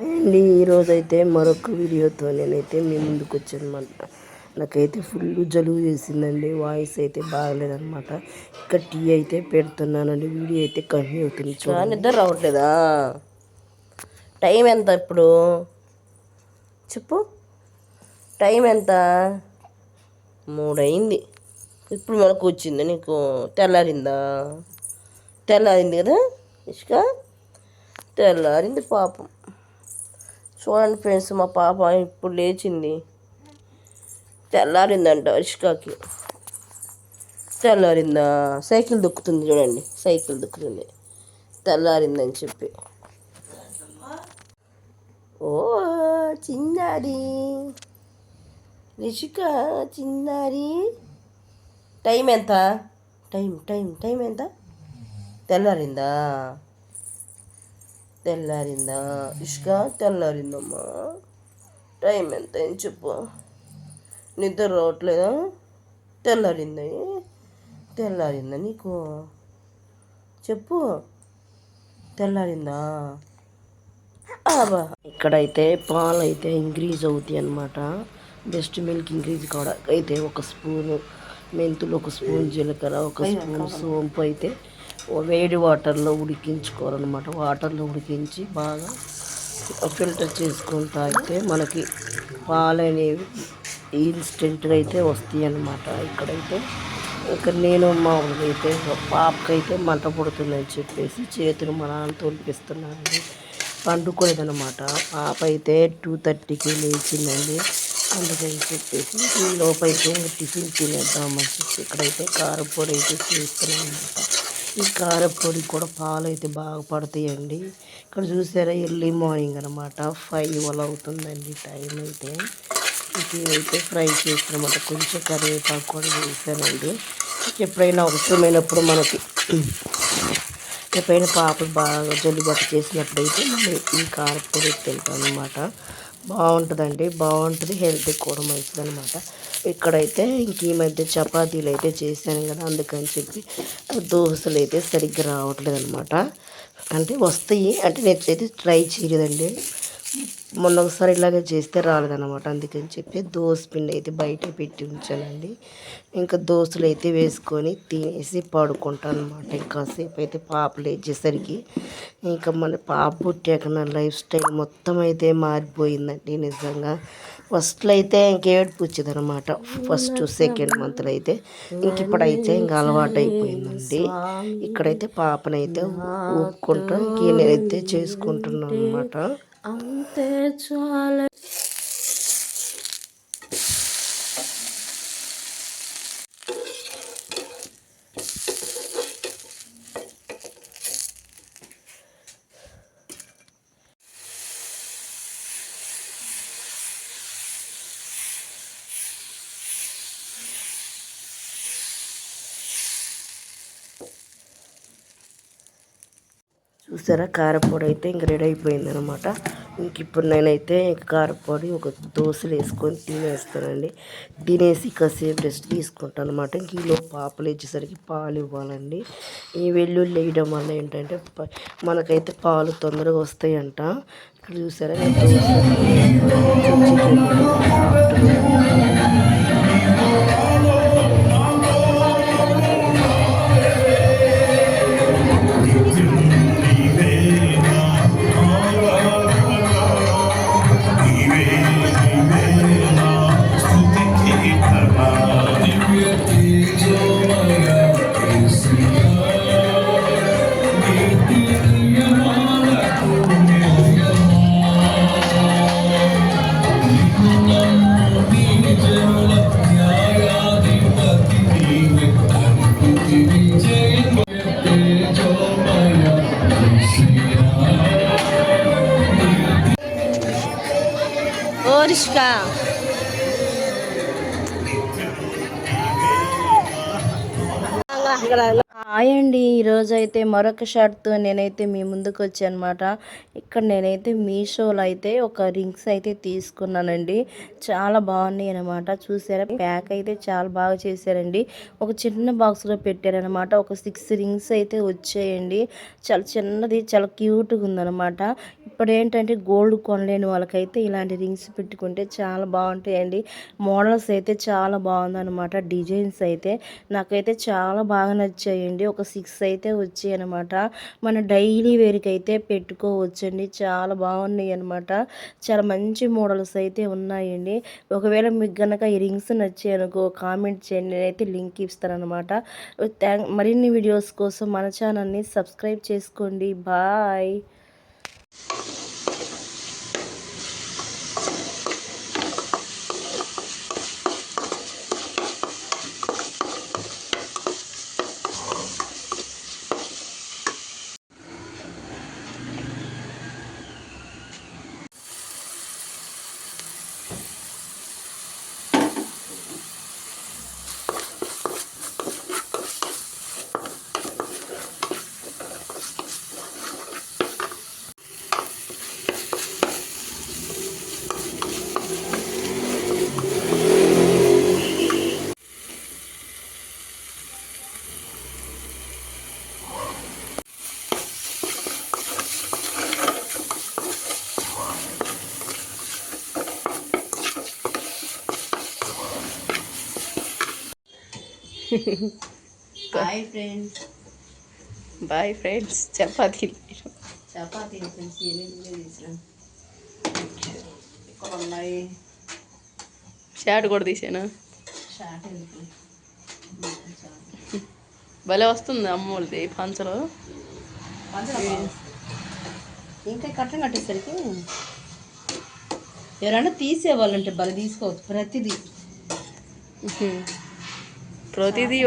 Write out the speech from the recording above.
అండి ఈరోజైతే మరొక వీడియోతో నేనైతే మీ ముందుకు వచ్చానమాట. నాకైతే ఫుల్ జలుబు చేసిందండి, వాయిస్ అయితే బాగలేదనమాట. ఇక్కడ టీ అయితే పెడుతున్నానండి, వీడియో అయితే కంటిన్యూ అవుతుంది. చూడండి, నిద్ర రావట్లేదా? టైం ఎంత ఇప్పుడు చెప్పు, టైం ఎంత? 3 అయింది. ఇప్పుడు మనకు వచ్చింది, నీకు తెల్లారిందా? తెల్లారింది కదా ఇసుక, తెల్లారింది పాపం. చూడండి ఫ్రెండ్స్, మా పాప ఇప్పుడు లేచింది. తెల్లారిందంట ఇష్కాకి. తెల్లారిందా? సైకిల్ దొక్కుతుంది చూడండి, సైకిల్ దొక్కుతుంది తెల్లారిందని చెప్పి. ఓ చిన్నారి రిషిక, చిన్నారి. టైం ఎంత? టైం ఎంత? తెల్లారిందా? తెల్లారిందా ఇష్క? తెల్లారిందమ్మా. టైం ఎంత అని చెప్పు. నిద్ర రావట్లేదా? తెల్లారిందా నీకు? చెప్పు, తెల్లారిందా? ఇక్కడైతే పాలు అయితే ఇంక్రీజ్ అవుతాయి అన్నమాట. బెస్ట్ మిల్క్ ఇంక్రీజ్ కావడానికి అయితే 1 స్పూను మెంతులు, 1 స్పూన్ జీలకర్ర, 1 స్పూన్ సోంపు అయితే వేడి వాటర్లో ఉడికించుకోవాలన్నమాట. వాటర్లో ఉడికించి బాగా ఫిల్టర్ చేసుకుంటూ అయితే మనకి పాలు అనేవి ఇన్స్టెంట్గా అయితే వస్తాయి అన్నమాట. ఇక్కడైతే నేను మామూలుగా అయితే పాపకైతే మంట పుడుతుందని చెప్పేసి చేతులు మా నాన్న తోలిపిస్తున్నానండి. పండుకోలేదన్నమాట. పాప అయితే 2:30కి లేచిందండి. అందుకని చెప్పేసి ఈ లోపైతే టిఫిన్ తినేద్దామని చెప్పి ఇక్కడైతే కారపొడి అయితే చేస్తున్నాను అనమాట. ఈ కారపొడి కూడా పాలు అయితే బాగా పడతాయండి. ఇక్కడ చూసారా, ఎర్లీ మార్నింగ్ అనమాట, 5 అలా అవుతుందండి టైం అయితే. ఇదైతే ఫ్రై చేసినమాట. కొంచెం కరివేపాకు కూడా వేసానండి. ఎప్పుడైనా అవసరమైనప్పుడు మనకి ఎప్పుడైనా పాపకు బాగా జలుబట్టు చేసినప్పుడైతే మనం ఈ కారపొడి తింటాం అనమాట. బాగుంటుందండి, బాగుంటుంది, హెల్త్కి కూడా మంచిది అనమాట. ఇక్కడైతే ఇంక ఈ మధ్య చపాతీలు అయితే చేశాను కదా, అందుకని చెప్పి దోశలు అయితే సరిగ్గా రావట్లేదు అనమాట. అంటే వస్తాయి, అంటే నేను అయితే ట్రై చేయలేదండి. మొన్న ఒకసారి ఇలాగే చేస్తే రాలేదన్నమాట. అందుకని చెప్పి దోశ పిండి అయితే బయట పెట్టి ఉంచానండి. ఇంకా దోశలు అయితే వేసుకొని తినేసి పడుకుంటాను అనమాట. ఇంకాసేపు అయితే పాప లేచేసరికి ఇంకా మన పాప పుట్టాక నా లైఫ్ స్టైల్ మొత్తం అయితే మారిపోయిందండి నిజంగా. ఫస్ట్లో అయితే ఇంకేడుపు వచ్చేది అనమాట, ఫస్ట్ సెకండ్ మంత్లో అయితే. ఇంక ఇప్పుడైతే ఇంకా అలవాటు అయిపోయిందండి. ఇక్కడైతే పాపనైతే ఊపుకుంటూ నేనైతే చేసుకుంటున్నాను అనమాట. అంతే చాలా. చూసారా, కారపొడి అయితే ఇంక రెడీ అయిపోయింది అనమాట. ఇంక ఇప్పుడు నేనైతే కారపొడి ఒక దోశలు వేసుకొని తినేస్తానండి. తినేసి కాసేపు రెస్ట్ తీసుకుంటాను అనమాట. ఇంక ఈలో పాపలు వచ్చేసరికి పాలు ఇవ్వాలండి. ఈ వెల్లుల్లి వేయడం వల్ల ఏంటంటే మనకైతే పాలు తొందరగా వస్తాయంట. ఇక్కడ చూసారా, ఓరిష్కా హాయ్ అండి. ఈరోజు అయితే మరొక షార్ట్తో నేనైతే మీ ముందుకు వచ్చానమాట. ఇక్కడ నేనైతే మీషోలో అయితే ఒక రింగ్స్ అయితే తీసుకున్నానండి. చాలా బాగున్నాయి అనమాట. చూసారా, ప్యాక్ అయితే చాలా బాగా చేశారండి. ఒక చిన్న బాక్స్లో పెట్టారనమాట. ఒక 6 రింగ్స్ అయితే వచ్చాయండి. చాలా చిన్నది, చాలా క్యూట్గా ఉందనమాట. ఇప్పుడు ఏంటంటే గోల్డ్ కొనలేని వాళ్ళకైతే ఇలాంటి రింగ్స్ పెట్టుకుంటే చాలా బాగుంటాయండి. మోడల్స్ అయితే చాలా బాగుందనమాట. డిజైన్స్ అయితే నాకైతే చాలా బాగా నచ్చాయండి. ఒక 6 అయితే వచ్చాయి అనమాట. మన డైలీ వేర్కి అయితే పెట్టుకోవచ్చండి. చాలా బాగున్నాయి అనమాట. చాలా మంచి మోడల్స్ అయితే ఉన్నాయండి. ఒకవేళ మీకు కనుక ఈ రింగ్స్ నచ్చాయి అనుకో కామెంట్ చేయండి. నేనైతే లింక్ ఇస్తాను అనమాట. మరిన్ని వీడియోస్ కోసం మన ఛానల్ని సబ్స్క్రైబ్ చేసుకోండి. Bye. Bye friends. Bye friends. చపాతీలు ఫ్రెండ్స్ ఏమేమి తీసినా ఇక్కడ ఉన్నాయి. షార్ట్ కూడా తీసాను. షార్ట్ ఎందుకు భలే వస్తుంది అమ్మోళ్ళది పంచలో. ఇంకా కట్టం కట్టేసరికి ఎవరైనా తీసేవాళ్ళంటే భలే తీసుకోవచ్చు. ప్రతిదీ ప్రతిదీ